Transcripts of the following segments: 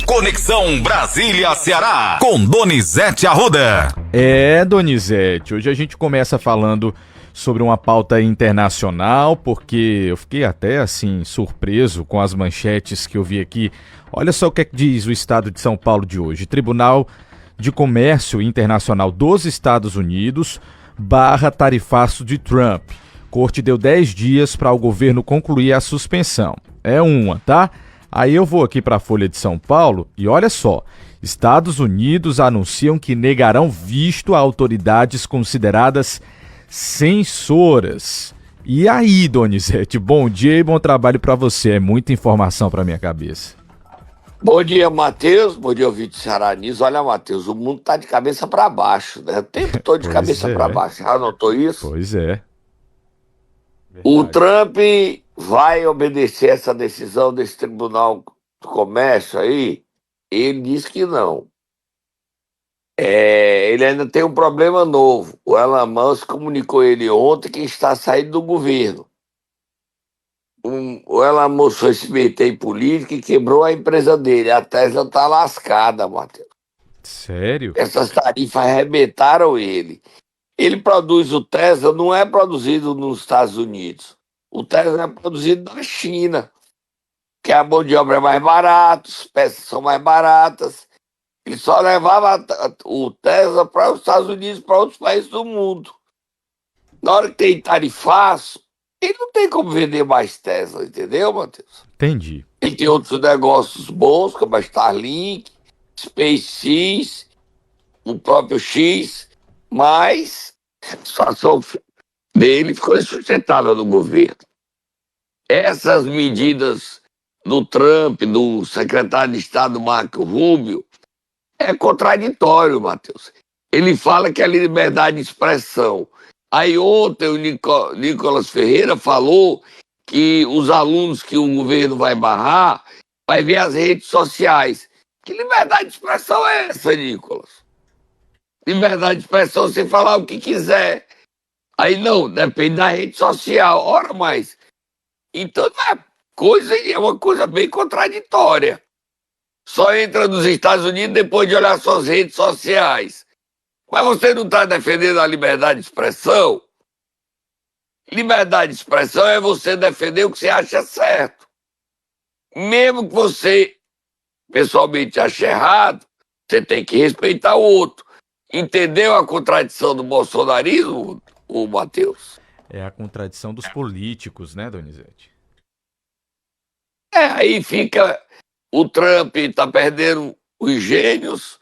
Conexão Brasília-Ceará, com Donizete Arruda. Donizete, hoje a gente começa falando sobre uma pauta internacional, porque eu fiquei até assim surpreso com as manchetes que eu vi aqui. Olha só o que diz o estado de São Paulo de hoje. Tribunal de Comércio Internacional dos Estados Unidos barra tarifaço de Trump. Corte deu 10 dias para o governo concluir a suspensão. É uma, tá? Aí eu vou aqui para a Folha de São Paulo e olha só. Estados Unidos anunciam que negarão visto a autoridades consideradas censoras. E aí, Donizete, bom dia e bom trabalho para você. É muita informação para minha cabeça. Bom dia, Matheus. Bom dia, ouvinte do Ceará News. Olha, Matheus, o mundo tá de cabeça para baixo, né? O tempo todo de cabeça para baixo. Já notou isso? Pois é. O Trump vai obedecer essa decisão desse Tribunal do Comércio aí? Ele diz que não. Ele ainda tem um problema novo. O Elon Musk comunicou ele ontem que está saindo do governo. O Elon Musk foi se meter em política e quebrou a empresa dele. A Tesla está lascada, Matheus. Sério? Essas tarifas arrebentaram ele. Ele produz o Tesla, não é produzido nos Estados Unidos. O Tesla é produzido na China, que a mão de obra é mais barata, as peças são mais baratas. Ele só levava o Tesla para os Estados Unidos, para outros países do mundo. Na hora que tem tarifaço, ele não tem como vender mais Tesla, entendeu, Matheus? Entendi. Ele tem outros negócios bons, como a Starlink, SpaceX, o próprio X, mas a situação dele ficou insustentável no governo. Essas medidas do Trump, do secretário de Estado Marco Rubio, é contraditório, Matheus. Ele fala que é liberdade de expressão. Aí ontem o Nicolas Ferreira falou que os alunos que o governo vai barrar vai ver as redes sociais. Que liberdade de expressão é essa, Nicolas? Liberdade de expressão você falar o que quiser. Aí não, depende da rede social. Ora, mas então é uma coisa bem contraditória. Só entra nos Estados Unidos depois de olhar suas redes sociais. Mas você não está defendendo a liberdade de expressão? Liberdade de expressão é você defender o que você acha certo. Mesmo que você pessoalmente ache errado, você tem que respeitar o outro. Entendeu a contradição do bolsonarismo, o Matheus? É a contradição dos políticos, né, Donizete? Aí fica o Trump está perdendo os gênios,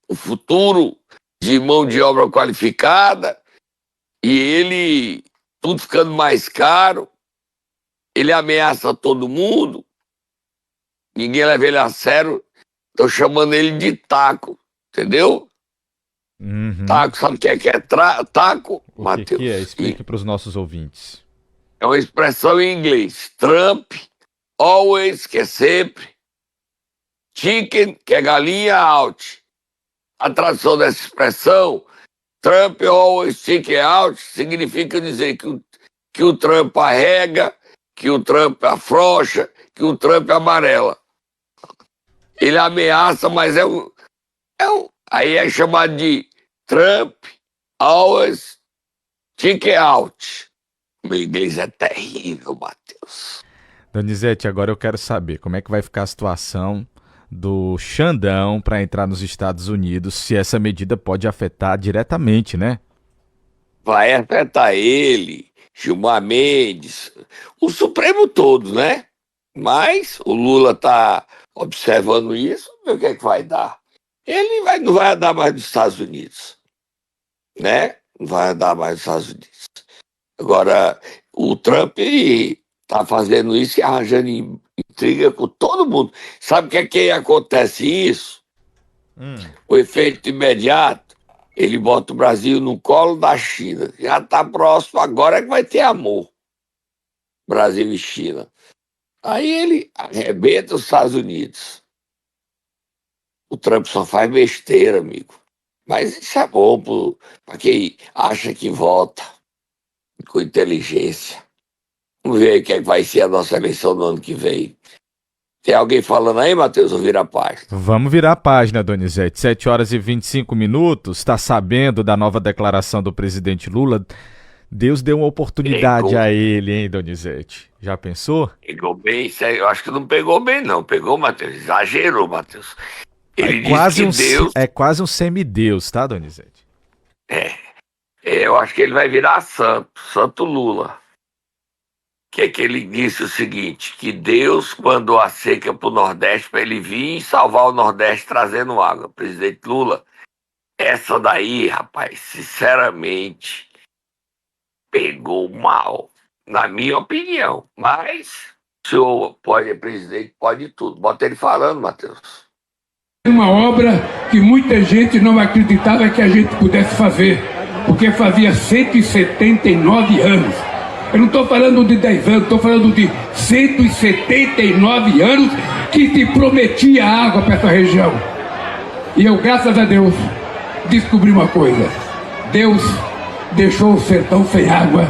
o futuro de mão de obra qualificada, e ele tudo ficando mais caro, ele ameaça todo mundo, ninguém leva ele a sério, estão chamando ele de taco, entendeu? Uhum. Taco, sabe o que é taco, Matheus? O que é? Explique para os nossos ouvintes. É uma expressão em inglês. Trump, always, que é sempre. Chicken, que é galinha, out. A tradução dessa expressão, Trump always chicken out, significa dizer que o Trump arrega, que o Trump afrouxa, que o Trump amarela. Ele ameaça, mas aí é chamado de Trump always chicken out. Meu inglês é terrível, Matheus. Donizete, agora eu quero saber como é que vai ficar a situação do Xandão para entrar nos Estados Unidos, se essa medida pode afetar diretamente, né? Vai afetar ele, Gilmar Mendes, o Supremo todo, né? Mas o Lula está observando isso, ver o que é que vai dar. Ele não vai andar mais nos Estados Unidos, né? Não vai andar mais nos Estados Unidos. Agora, o Trump está fazendo isso e arranjando intriga com todo mundo. Sabe o que é que acontece isso? O efeito imediato, ele bota o Brasil no colo da China. Já está próximo, agora é que vai ter amor. Brasil e China. Aí ele arrebenta os Estados Unidos. O Trump só faz besteira, amigo. Mas isso é bom para quem acha que vota com inteligência. Vamos ver o que é que vai ser a nossa eleição no ano que vem. Tem alguém falando aí, Matheus? Ou vira a página? Vamos virar a página, Donizete. 7 horas e 25 minutos. Está sabendo da nova declaração do presidente Lula? Deus deu uma oportunidade Pegou. a ele, hein, Donizete? Já pensou? Pegou bem, isso aí, eu acho que não pegou bem, não. Pegou, Matheus. Exagerou, Matheus. Ele É disse quase que um, Deus. é quase um semideus, tá, Donizete? Eu acho que ele vai virar Santo Lula. Que ele disse o seguinte, que Deus mandou a seca pro Nordeste para ele vir e salvar o Nordeste trazendo água. Presidente Lula, essa daí, rapaz, sinceramente, pegou mal, na minha opinião. Mas o senhor pode, presidente, pode tudo. Bota ele falando, Matheus. Uma obra que muita gente não acreditava que a gente pudesse fazer, porque fazia 179 anos. Eu não estou falando de 10 anos, estou falando de 179 anos que se prometia água para essa região. E eu, graças a Deus, descobri uma coisa. Deus deixou o sertão sem água,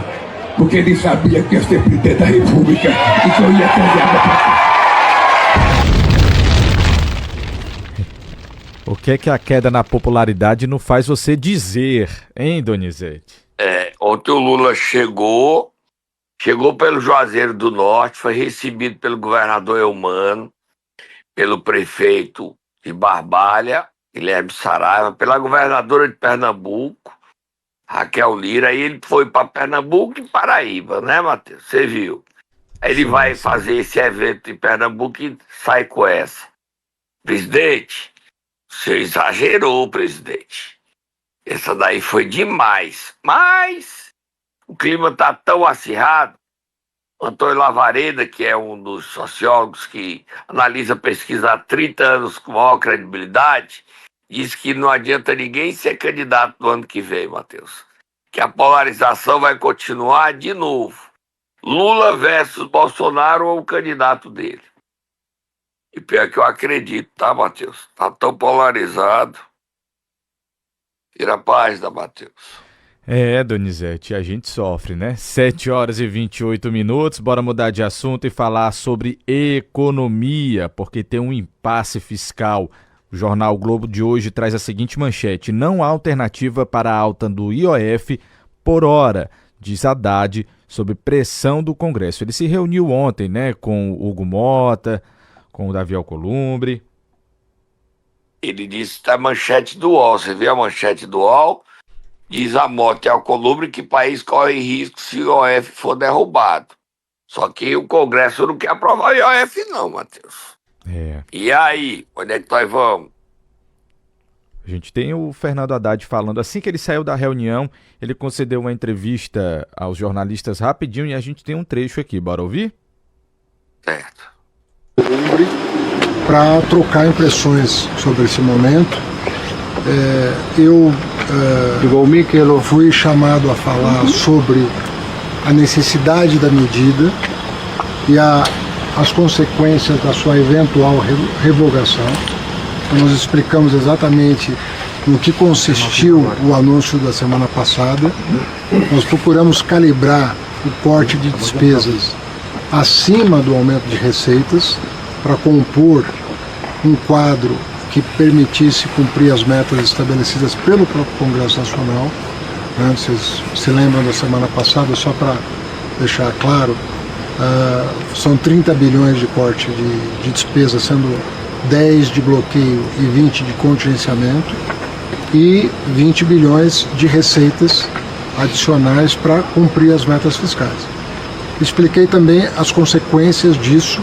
porque ele sabia que eu ia ser presidente da República e que eu ia trazer água para cá. O que é que a queda na popularidade não faz você dizer, hein, Donizete? Ontem o Lula chegou pelo Juazeiro do Norte, foi recebido pelo governador Eumano, pelo prefeito de Barbalha, Guilherme Saraiva, pela governadora de Pernambuco, Raquel Lira, aí ele foi para Pernambuco e Paraíba, né, Matheus? Você viu? Aí ele vai fazer esse evento em Pernambuco e sai com essa. Presidente, você exagerou, presidente. Essa daí foi demais. Mas o clima tá tão acirrado. Antônio Lavareda, que é um dos sociólogos que analisa pesquisa há 30 anos com maior credibilidade, diz que não adianta ninguém ser candidato no ano que vem, Matheus. Que a polarização vai continuar de novo. Lula versus Bolsonaro ou o candidato dele. E pior que eu acredito, tá, Matheus? Tá tão polarizado. Vira a página, Matheus. Donizete, a gente sofre, né? 7 horas e 28 minutos, bora mudar de assunto e falar sobre economia, porque tem um impasse fiscal. O jornal Globo de hoje traz a seguinte manchete: não há alternativa para a alta do IOF por hora, diz Haddad, sob pressão do Congresso. Ele se reuniu ontem, né, com o Hugo Mota, com o Davi Alcolumbre. Ele disse que tá a manchete do UOL. Você viu a manchete do UOL? Diz a Mota e Alcolumbre que o país corre risco se o IOF for derrubado. Só que o Congresso não quer aprovar o IOF não, Matheus. E aí, onde é que nós vamos? A gente tem o Fernando Haddad falando, assim que ele saiu da reunião, ele concedeu uma entrevista aos jornalistas rapidinho e a gente tem um trecho aqui, bora ouvir? Certo. Para trocar impressões sobre esse momento, eu fui chamado a falar sobre a necessidade da medida e as consequências da sua eventual revogação. Então, nós explicamos exatamente no que consistiu o anúncio da semana passada. Nós procuramos calibrar o corte de despesas acima do aumento de receitas para compor um quadro que permitisse cumprir as metas estabelecidas pelo próprio Congresso Nacional. Vocês se lembram da semana passada, só para deixar claro, são 30 bilhões de corte de despesa, sendo 10 de bloqueio e 20 de contingenciamento, e 20 bilhões de receitas adicionais para cumprir as metas fiscais. Expliquei também as consequências disso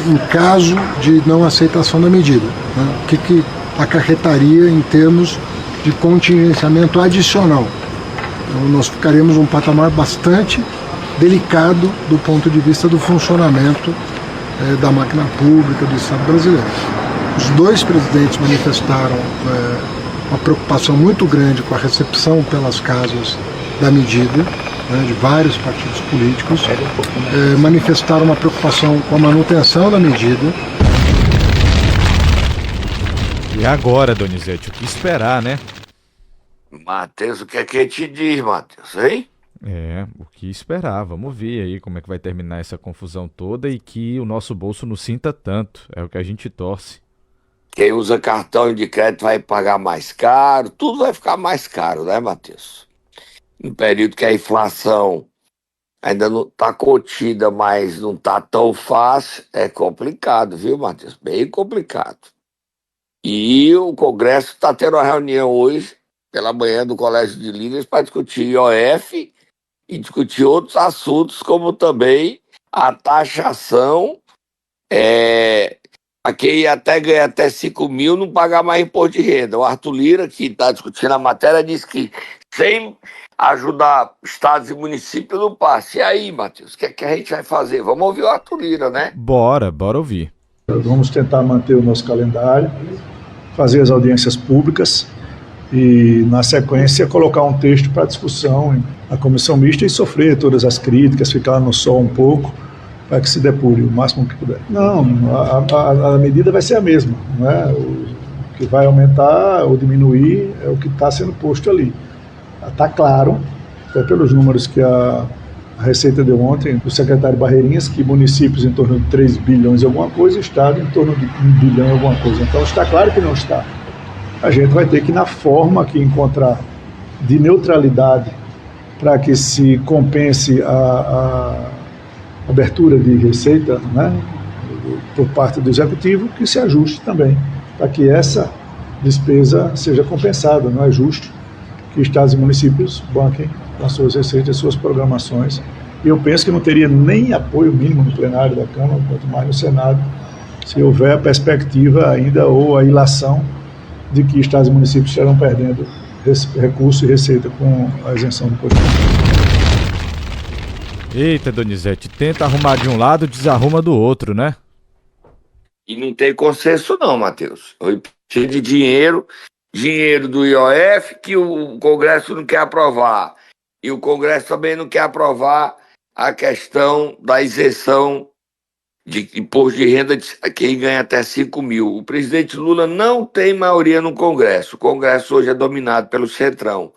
em caso de não aceitação da medida, né? O que acarretaria em termos de contingenciamento adicional. Então, nós ficaremos num patamar bastante delicado do ponto de vista do funcionamento da máquina pública do Estado brasileiro. Os dois presidentes manifestaram uma preocupação muito grande com a recepção pelas casas da medida, de vários partidos políticos, manifestaram uma preocupação com a manutenção da medida. E agora, Donizete, o que esperar, né? Matheus, o que é que te diz, Matheus, hein? É, o que esperar. Vamos ver aí como é que vai terminar essa confusão toda e que o nosso bolso não sinta tanto. É o que a gente torce. Quem usa cartão de crédito vai pagar mais caro, tudo vai ficar mais caro, né, Matheus? No período que a inflação ainda não está contida, mas não está tão fácil, é complicado, viu, Matheus? Bem complicado. E o Congresso está tendo uma reunião hoje, pela manhã, do Colégio de Líderes, para discutir IOF e discutir outros assuntos, como também a taxação, a quem até ganha até 5 mil não pagar mais imposto de renda. O Arthur Lira, que está discutindo a matéria, disse que sem ajudar estados e municípios não passa. E aí, Matheus, o que é que a gente vai fazer? Vamos ouvir o Arthur Lira, né? Bora ouvir. Vamos tentar manter o nosso calendário, fazer as audiências públicas e, na sequência, colocar um texto para discussão na comissão mista e sofrer todas as críticas, ficar no sol um pouco, para que se depure o máximo que puder. Não, a medida vai ser a mesma, não é? O que vai aumentar ou diminuir é o que está sendo posto ali. Está claro, até pelos números que a Receita deu ontem, o secretário Barreirinhas, que municípios em torno de 3 bilhões e alguma coisa, estado em torno de 1 bilhão e alguma coisa. Então está claro que não está. A gente vai ter que, na forma que encontrar de neutralidade para que se compense a abertura de receita, né, por parte do executivo, que se ajuste também, para que essa despesa seja compensada. Não é justo que estados e municípios banquem com as suas receitas, as suas programações. E eu penso que não teria nem apoio mínimo no plenário da Câmara, quanto mais no Senado, se houver a perspectiva ainda ou a ilação de que estados e municípios estarão perdendo recurso e receita com a isenção do imposto. Eita, Donizete, tenta arrumar de um lado, desarruma do outro, né? E não tem consenso não, Matheus. Eu preciso de dinheiro do IOF que o Congresso não quer aprovar. E o Congresso também não quer aprovar a questão da isenção de imposto de renda de quem ganha até 5 mil. O presidente Lula não tem maioria no Congresso. O Congresso hoje é dominado pelo Centrão.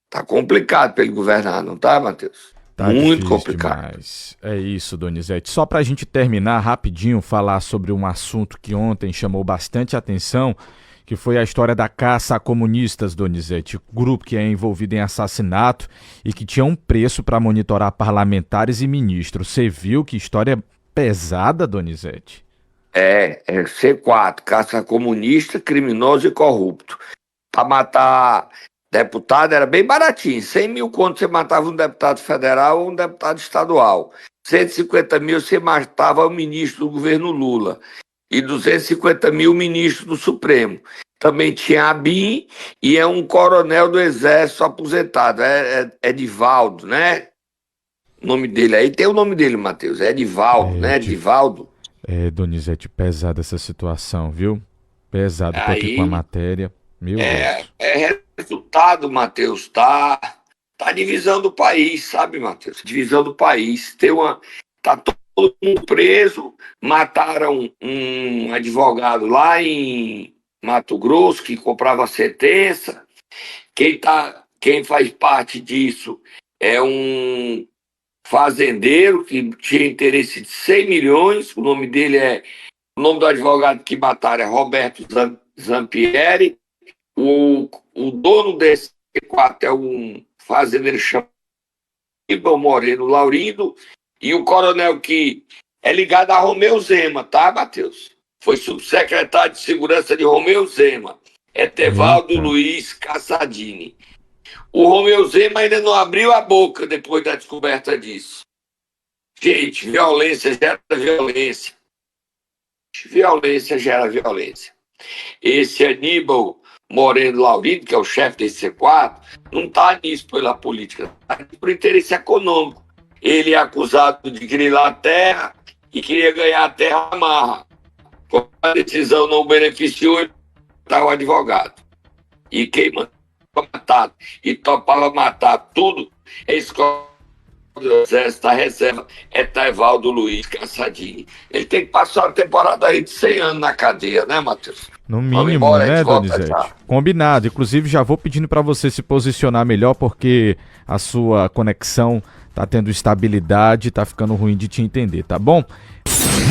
Tá complicado para ele governar, não tá, Matheus? Tá muito difícil complicado. Demais. É isso, Donizete. Só pra gente terminar rapidinho, falar sobre um assunto que ontem chamou bastante atenção, que foi a história da caça a comunistas, Donizete. Grupo que é envolvido em assassinato e que tinha um preço para monitorar parlamentares e ministros. Você viu que história pesada, Donizete? É C4, caça comunista, criminoso e corrupto. Para matar deputado era bem baratinho, 100 mil quando você matava um deputado federal ou um deputado estadual. 150 mil você matava o ministro do governo Lula. E 250 mil ministro do Supremo. Também tinha a BIM e é um coronel do Exército aposentado, é Edivaldo, né? O nome dele aí tem o nome dele, Matheus, é Edivaldo, né? Edivaldo. É, Donizete, pesada essa situação, viu? Pesado, tô aqui Aí, com a matéria. Meu Deus. É resultado, Matheus, tá divisão do país, sabe, Matheus? Divisão do país. Tá todo mundo preso, mataram um advogado lá em Mato Grosso que comprava sentença. Quem faz parte disso é um fazendeiro que tinha interesse de 100 milhões. O nome do advogado que mataram é Roberto Zampieri. O dono desse quarto é um fazendeiro chamado Moreno Laurindo. E o coronel que é ligado a Romeu Zema, tá, Matheus? Foi subsecretário de Segurança de Romeu Zema. É Tevaldo Luiz Cassadini. O Romeu Zema ainda não abriu a boca depois da descoberta disso. Gente, violência gera violência. Violência gera violência. Esse Aníbal Moreno Laurindo, que é o chefe desse C4, não está nisso pela política, está por interesse econômico. Ele é acusado de grilar a terra e queria ganhar a terra à marra. Como a decisão não beneficiou, ele estava o advogado. E quem mandava matar e topava matar tudo é esse do Exército da Reserva é Taivaldo Luiz Caçadinho. Ele tem que passar uma temporada aí de 100 anos na cadeia, né, Matheus? No Vamos mínimo, embora, a né, gente volta Donizete? já. Combinado. Inclusive, já vou pedindo para você se posicionar melhor, porque a sua conexão tá tendo estabilidade, tá ficando ruim de te entender, tá bom?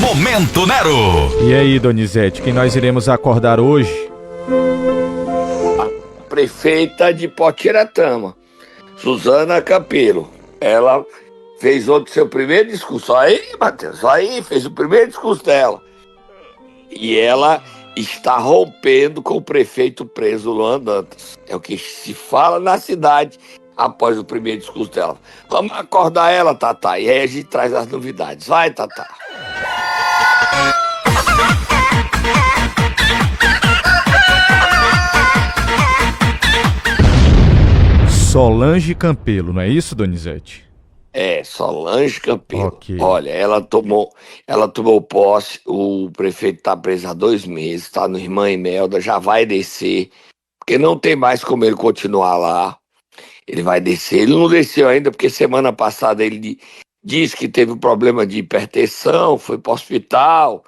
Momento Nero. E aí, Donizete, quem nós iremos acordar hoje? Prefeita de Potiretama, Suzana Campelo. Ela fez ontem seu primeiro discurso. Aí, Matheus, aí fez o primeiro discurso dela. E ela está rompendo com o prefeito preso, Luan Dantas. É o que se fala na cidade após o primeiro discurso dela. Vamos acordar ela, Tatá, e aí a gente traz as novidades. Vai, Tatá. Solange Campelo, não é isso, Donizete? É, Solange Campelo. Ok. Olha, ela tomou posse, o prefeito está preso há 2 meses, está no Irmã Imelda, já vai descer, porque não tem mais como ele continuar lá. Ele vai descer, ele não desceu ainda, porque semana passada ele disse que teve um problema de hipertensão, foi para o hospital,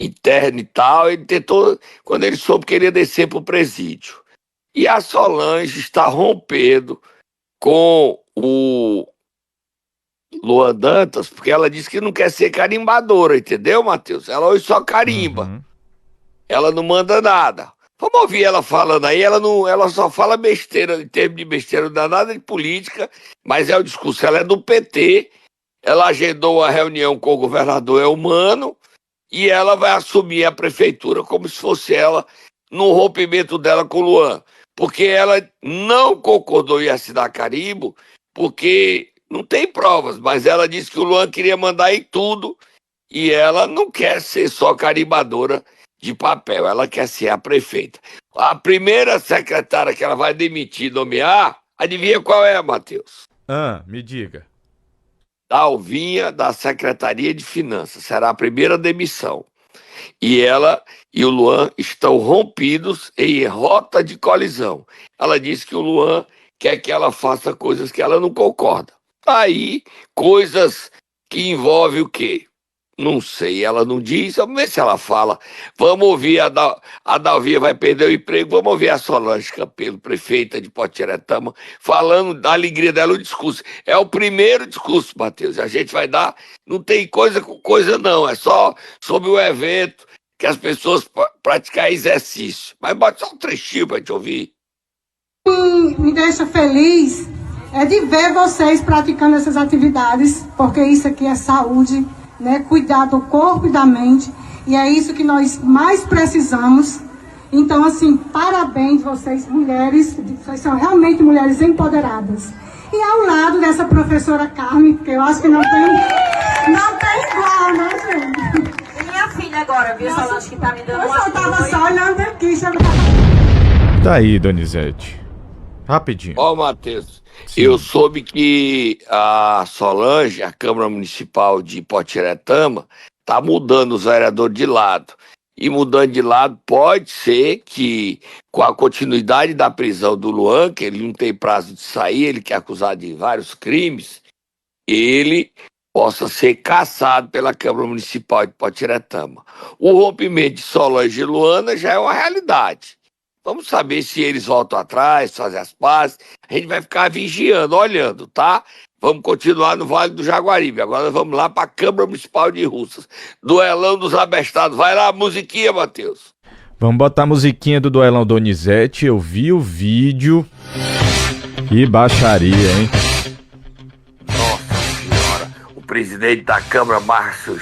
interno e tal, ele tentou, quando ele soube que ele ia descer para o presídio. E a Solange está rompendo com o Luan Dantas, porque ela disse que não quer ser carimbadora, entendeu, Matheus? Ela hoje só carimba, Uhum. ela não manda nada. Vamos ouvir ela falando aí, ela só fala besteira, em termos de besteira, não dá nada de política, mas é o discurso, ela é do PT, ela agendou a reunião com o governador Elmano, e ela vai assumir a prefeitura como se fosse ela, no rompimento dela com o Luan, porque ela não concordou em assinar carimbo, porque não tem provas, mas ela disse que o Luan queria mandar em tudo e ela não quer ser só carimbadora de papel, ela quer ser a prefeita. A primeira secretária que ela vai demitir, nomear, adivinha qual é, Matheus? Me diga. Dalvinha, da Secretaria de Finanças, será a primeira demissão. E ela e o Luan estão rompidos em rota de colisão. Ela disse que o Luan quer que ela faça coisas que ela não concorda. Aí, coisas que envolvem o quê? Não sei, ela não diz, vamos ver se ela fala. Vamos ouvir, a Dalvinha vai perder o emprego, vamos ouvir a Solange Campelo, prefeita de Potiretama, falando da alegria dela, o discurso. É o primeiro discurso, Matheus, a gente vai dar, não tem coisa com coisa não, é só sobre o evento, que as pessoas praticar exercício. Mas bota só um trechinho pra gente ouvir. Me deixa feliz é de ver vocês praticando essas atividades, porque isso aqui é saúde, né? Cuidar do corpo e da mente, e é isso que nós mais precisamos. Então, assim, parabéns vocês, mulheres, vocês são realmente mulheres empoderadas. E ao lado dessa professora Carmen, que eu acho que não tem igual, né, gente? E minha filha agora, viu, Solange, que tá me dando uma Eu tava só olhando aqui, já... Tá aí, Donizete. Rapidinho. Ó, Matheus, Sim. eu soube que a Solange, a Câmara Municipal de Potiretama, tá mudando os vereadores de lado. E mudando de lado, pode ser que, com a continuidade da prisão do Luan, que ele não tem prazo de sair, ele que é acusado de vários crimes, ele possa ser cassado pela Câmara Municipal de Potiretama. O rompimento de Solange e Luana já é uma realidade. Vamos saber se eles voltam atrás, fazem as pazes. A gente vai ficar vigiando, olhando, tá? Vamos continuar no Vale do Jaguaribe. Agora vamos lá para a Câmara Municipal de Russas. Duelão dos abestados. Vai lá, musiquinha, Matheus. Vamos botar a musiquinha do Duelão Donizete. Eu vi o vídeo. Que baixaria, hein? Nossa Senhora. O presidente da Câmara, Marcos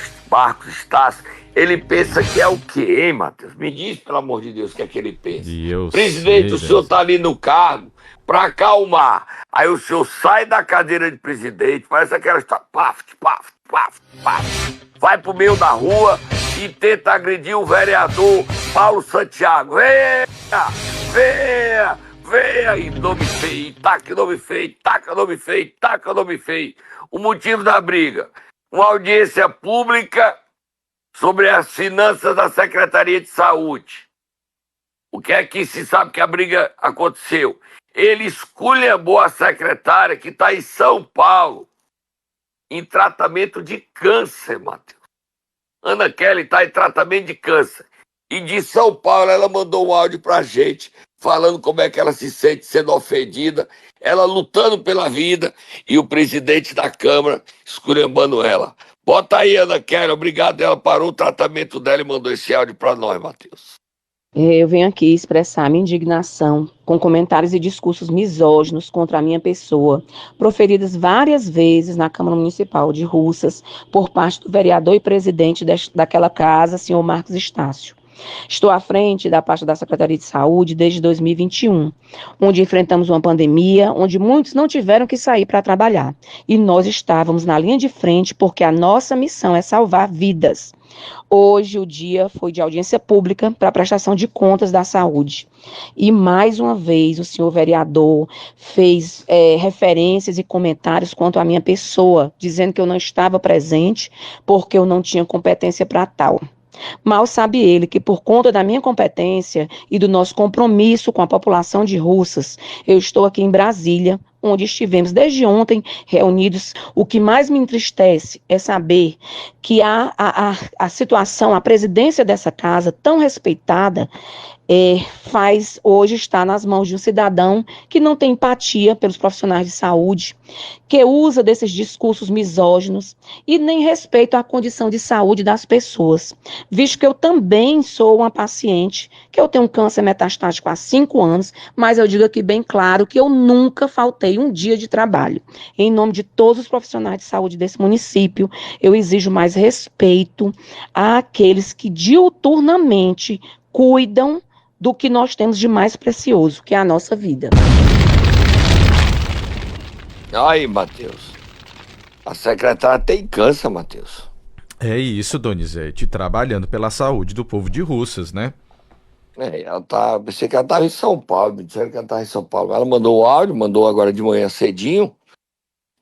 Stassi, ele pensa que é o quê, hein, Matheus? Me diz, pelo amor de Deus, o que é que ele pensa. Presidente, o senhor tá ali no cargo para acalmar. Aí o senhor sai da cadeira de presidente, parece aquela história, paf, paf, paf, paf. Vai pro meio da rua e tenta agredir o vereador Paulo Santiago. Venha, venha, venha, e nome feio, taca nome feio, taca nome feio, taca nome feio. O motivo da briga, uma audiência pública sobre as finanças da Secretaria de Saúde. O que é que se sabe que a briga aconteceu? Ele esculhambou a secretária que está em São Paulo. em tratamento de câncer, Matheus. Ana Kelly está em tratamento de câncer. E de São Paulo ela mandou um áudio pra gente, falando como é que ela se sente sendo ofendida, ela lutando pela vida e o presidente da Câmara esculhambando ela. Bota aí, Ana Kelly, obrigado. Ela parou o tratamento dela e mandou esse áudio pra nós, Matheus. Eu venho aqui expressar minha indignação com comentários e discursos misóginos contra a minha pessoa, proferidas várias vezes na Câmara Municipal de Russas por parte do vereador e presidente daquela casa, senhor Marcos Estácio. Estou à frente da pasta da Secretaria de Saúde desde 2021, onde enfrentamos uma pandemia, onde muitos não tiveram que sair para trabalhar. E nós estávamos na linha de frente porque a nossa missão é salvar vidas. Hoje o dia foi de audiência pública para a prestação de contas da saúde. E mais uma vez o senhor vereador fez referências e comentários quanto à minha pessoa, dizendo que eu não estava presente porque eu não tinha competência para tal. Mal sabe ele que, por conta da minha competência e do nosso compromisso com a população de Russas, eu estou aqui em Brasília, onde estivemos desde ontem reunidos. O que mais me entristece é saber que a situação, a presidência dessa casa, tão respeitada, faz hoje estar nas mãos de um cidadão que não tem empatia pelos profissionais de saúde, que usa desses discursos misóginos e nem respeita a condição de saúde das pessoas, visto que eu também sou uma paciente, que eu tenho um câncer metastático há 5 anos, mas eu digo aqui bem claro que eu nunca faltei um dia de trabalho. Em nome de todos os profissionais de saúde desse município, eu exijo mais respeito àqueles que diuturnamente cuidam do que nós temos de mais precioso, que é a nossa vida. Aí, Matheus. A secretária tem câncer, Matheus. É isso, Donizete, trabalhando pela saúde do povo de Russas, né? Pensei que ela estava em São Paulo, me disseram que ela estava em São Paulo. Ela mandou o áudio, mandou agora de manhã cedinho,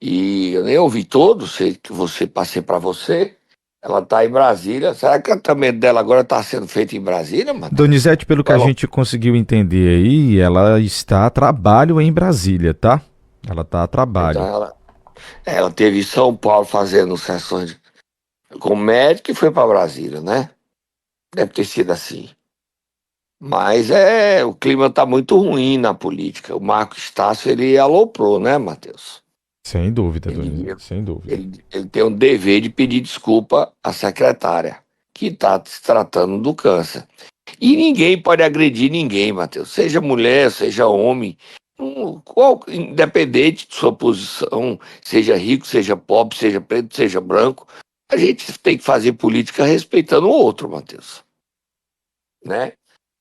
e eu nem ouvi todo, sei que passei para você. Ela está em Brasília. Será que o tratamento dela agora está sendo feito em Brasília, mano? Donizete, pelo que a gente conseguiu entender aí, ela está a trabalho em Brasília, tá? Ela está a trabalho. Então ela teve em São Paulo fazendo sessões com médico e foi para Brasília, né? Deve ter sido assim. Mas o clima está muito ruim na política. O Marco Estácio, ele aloprou, né, Matheus? Sem dúvida, Donizete, sem dúvida. Ele tem um dever de pedir desculpa à secretária, que está se tratando do câncer. E ninguém pode agredir ninguém, Matheus. Seja mulher, seja homem, independente de sua posição, seja rico, seja pobre, seja preto, seja branco, a gente tem que fazer política respeitando o outro, Matheus. Né?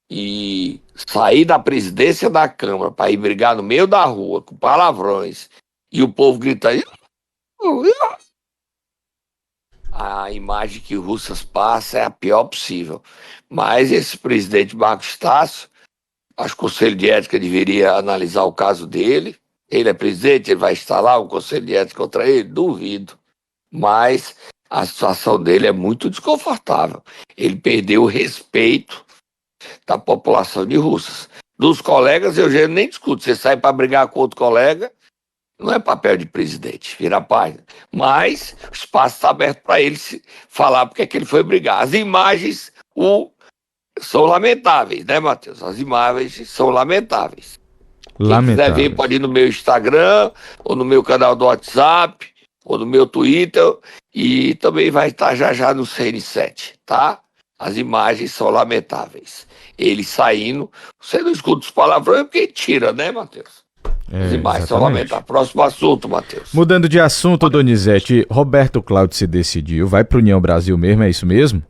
E sair da presidência da Câmara para ir brigar no meio da rua com palavrões e o povo gritar, a imagem que Russas passa é a pior possível. Mas esse presidente Marcos Estácio, acho que o Conselho de Ética deveria analisar o caso dele. Ele é presidente, ele vai instalar um Conselho de Ética contra ele? Duvido. Mas a situação dele é muito desconfortável. Ele perdeu o respeito da população de Russas. Dos colegas, eu já nem discuto. Você sai para brigar com outro colega, não é papel de presidente, virar página. Mas o espaço está aberto para ele falar porque é que ele foi brigar. As imagens são lamentáveis, né, Matheus? As imagens são lamentáveis. Quem quiser ver pode ir no meu Instagram, ou no meu canal do WhatsApp, ou no meu Twitter, e também vai estar já no CN7, tá? As imagens são lamentáveis. Ele saindo, você não escuta os palavrões porque tira, né, Matheus? As imagens são lamentáveis. Próximo assunto, Matheus. Mudando de assunto, Donizete, Roberto Cláudio se decidiu, vai para União Brasil mesmo, é isso mesmo?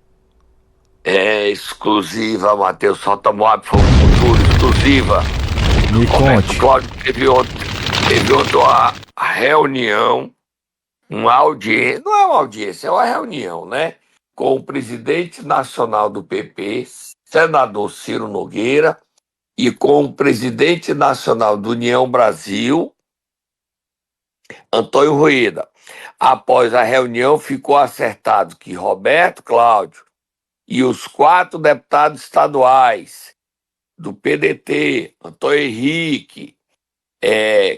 É exclusiva, Matheus, só tomou a futuro, exclusiva. Me Roberto conte. Cláudio teve outra reunião, uma audiência, não é uma audiência, é uma reunião, né? Com o presidente nacional do PP, senador Ciro Nogueira, e com o presidente nacional do União Brasil, Antônio Rueda. Após a reunião, ficou acertado que Roberto Cláudio e os 4 deputados estaduais do PDT, Antônio Henrique,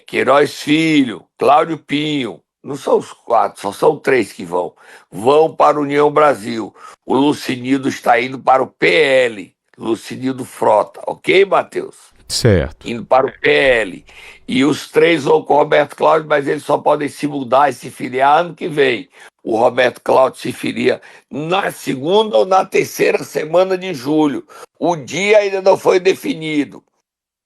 Queiroz Filho, Cláudio Pinho Não são os 4, só são 3 que vão. Vão para a União Brasil. O Lucinildo está indo para o PL, Lucinildo Frota, ok, Matheus? Certo. Indo para o PL. E os 3 vão com o Roberto Cláudio, mas eles só podem se mudar e se filiar ano que vem. O Roberto Cláudio se filia na segunda ou na terceira semana de julho. O dia ainda não foi definido.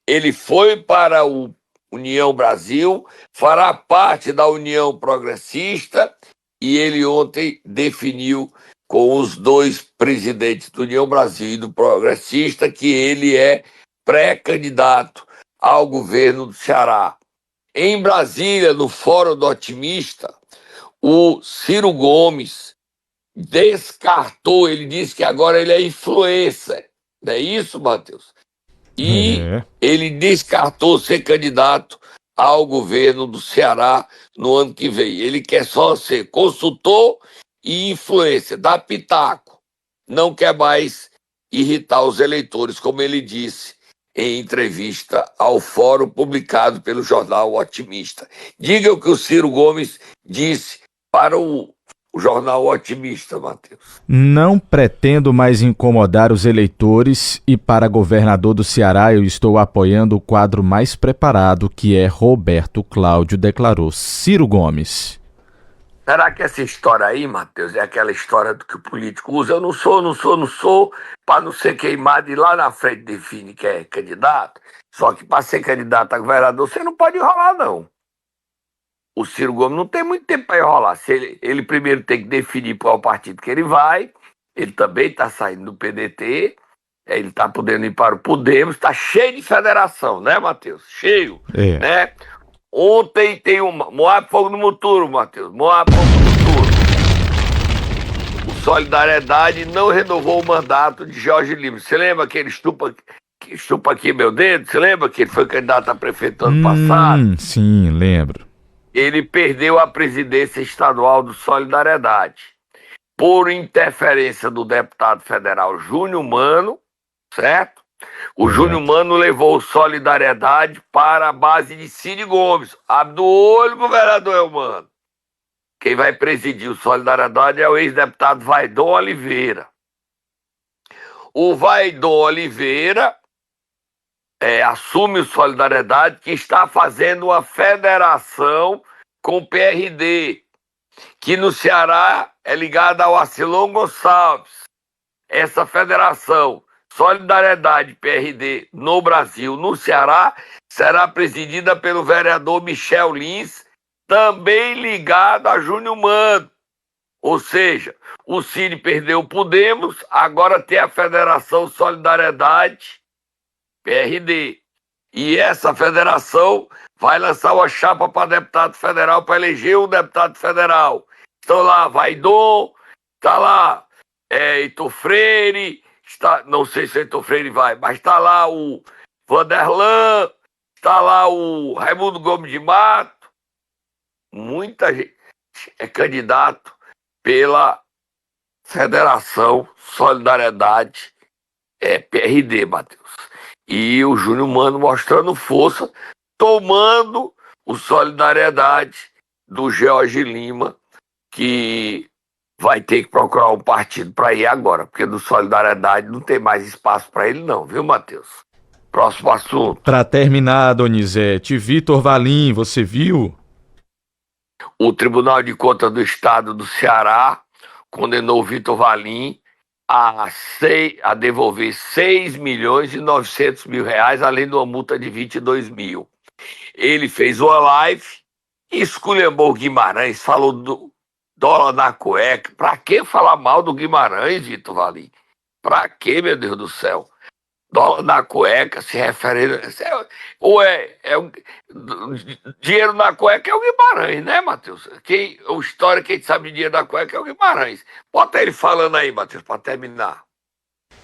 Ele foi para o União Brasil, fará parte da União Progressista, e ele ontem definiu com os 2 presidentes do União Brasil e do Progressista que ele é pré-candidato ao governo do Ceará. Em Brasília, no Fórum do Otimista, o Ciro Gomes descartou, ele disse que agora ele é influencer. Não é isso, Matheus? E ele descartou ser candidato ao governo do Ceará no ano que vem. Ele quer só ser consultor e influencer, dar pitaco. Não quer mais irritar os eleitores, como ele disse em entrevista ao Fórum publicado pelo jornal Otimista. Diga o que o Ciro Gomes disse para o jornal Otimista, Matheus. Não pretendo mais incomodar os eleitores e para governador do Ceará eu estou apoiando o quadro mais preparado, que é Roberto Cláudio, declarou Ciro Gomes. Será que essa história aí, Matheus, é aquela história do que o político usa? Eu não sou, para não ser queimado e lá na frente define que é candidato? Só que para ser candidato a governador você não pode enrolar, não. O Ciro Gomes não tem muito tempo para enrolar. Se ele primeiro tem que definir qual partido que ele vai. Ele também está saindo do PDT. Ele está podendo ir para o Podemos. Está cheio de federação, né, Matheus? Cheio. Né? Ontem tem uma Moab Fogo no Muturo, Matheus. Moab Fogo no Muturo. O Solidariedade não renovou o mandato de Jorge Lima. Você lembra que ele estupa aqui meu dedo? Você lembra que ele foi candidato a prefeito ano passado? Sim, lembro. Ele perdeu a presidência estadual do Solidariedade por interferência do deputado federal Júnior Mano, certo? O Júnior Mano levou o Solidariedade para a base de Ciro Gomes. Abre do olho, governador Elmano. Quem vai presidir o Solidariedade é o ex-deputado Vaidon Oliveira. O Vaidon Oliveira assume o Solidariedade, que está fazendo uma federação com o PRD, que no Ceará é ligada ao Arcilon Gonçalves. Essa federação, Solidariedade PRD no Brasil, no Ceará, será presidida pelo vereador Michel Lins, também ligado a Júnior Mano. Ou seja, o Ciro perdeu o Podemos, agora tem a Federação Solidariedade PRD. E essa federação vai lançar uma chapa para deputado federal, para eleger um deputado federal. Estão lá Vaidon, está lá Heitor Freire, não sei se o Heitor Freire vai, mas está lá o Vanderlan, está lá o Raimundo Gomes de Mato. Muita gente é candidato pela Federação Solidariedade PRD, Matheus. E o Júnior Mano mostrando força, tomando o Solidariedade do Jorge Lima, que vai ter que procurar um partido para ir agora, porque do Solidariedade não tem mais espaço para ele não, viu, Matheus? Próximo assunto. Para terminar, Donizete, Vitor Valim, você viu? O Tribunal de Contas do Estado do Ceará condenou o Vitor Valim a devolver 6.900.000 reais, além de uma multa de 22 mil. Ele fez uma live, esculhambou o Guimarães, falou do dólar na cueca. Pra que falar mal do Guimarães, Vitor Valim? Pra que, meu Deus do céu? Dólar na cueca, se referindo... dinheiro na cueca é o Guimarães, né, Matheus? O história, quem sabe de dinheiro na cueca é o Guimarães. Bota ele falando aí, Matheus, para terminar.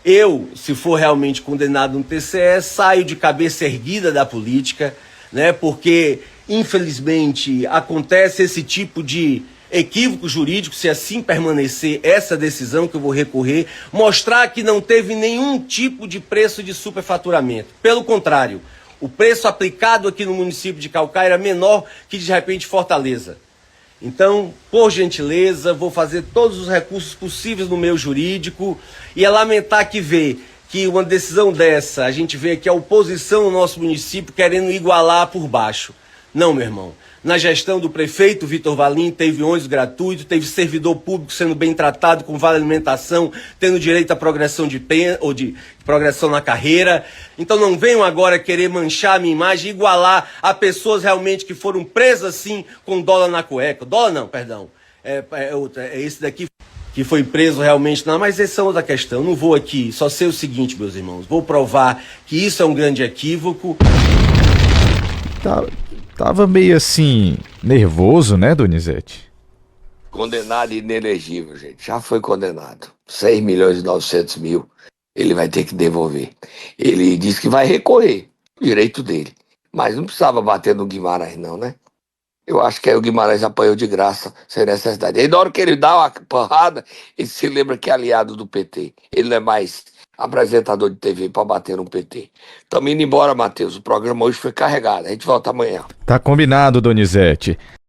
Eu, se for realmente condenado no TCE, saio de cabeça erguida da política, né? Porque, infelizmente, acontece esse tipo de equívoco jurídico, se assim permanecer essa decisão que eu vou recorrer, mostrar que não teve nenhum tipo de preço de superfaturamento. Pelo contrário, o preço aplicado aqui no município de Caucaia era menor que, de repente, Fortaleza. Então, por gentileza, vou fazer todos os recursos possíveis no meu jurídico e é lamentar que que uma decisão dessa, a gente vê aqui a oposição no nosso município querendo igualar por baixo. Não, meu irmão. Na gestão do prefeito Vitor Valim, teve ônibus gratuito, teve servidor público sendo bem tratado, com vale alimentação, tendo direito à progressão de pena, ou de progressão na carreira. Então não venham agora querer manchar a minha imagem, igualar a pessoas realmente que foram presas, sim, com dólar na cueca. Dólar não, perdão. É esse daqui que foi preso realmente. Não, mas essa é outra questão. Eu não vou aqui, só sei o seguinte, meus irmãos. Vou provar que isso é um grande equívoco. Tava meio assim, nervoso, né, Donizete? Condenado e inelegível, gente. Já foi condenado. 6.900.000. Ele vai ter que devolver. Ele disse que vai recorrer. Direito dele. Mas não precisava bater no Guimarães, não, né? Eu acho que aí o Guimarães apanhou de graça, sem necessidade. Aí na hora que ele dá uma porrada, ele se lembra que é aliado do PT. Ele não é mais apresentador de TV para bater no PT. Estamos indo embora, Matheus. O programa hoje foi carregado. A gente volta amanhã. Tá combinado, Donizete.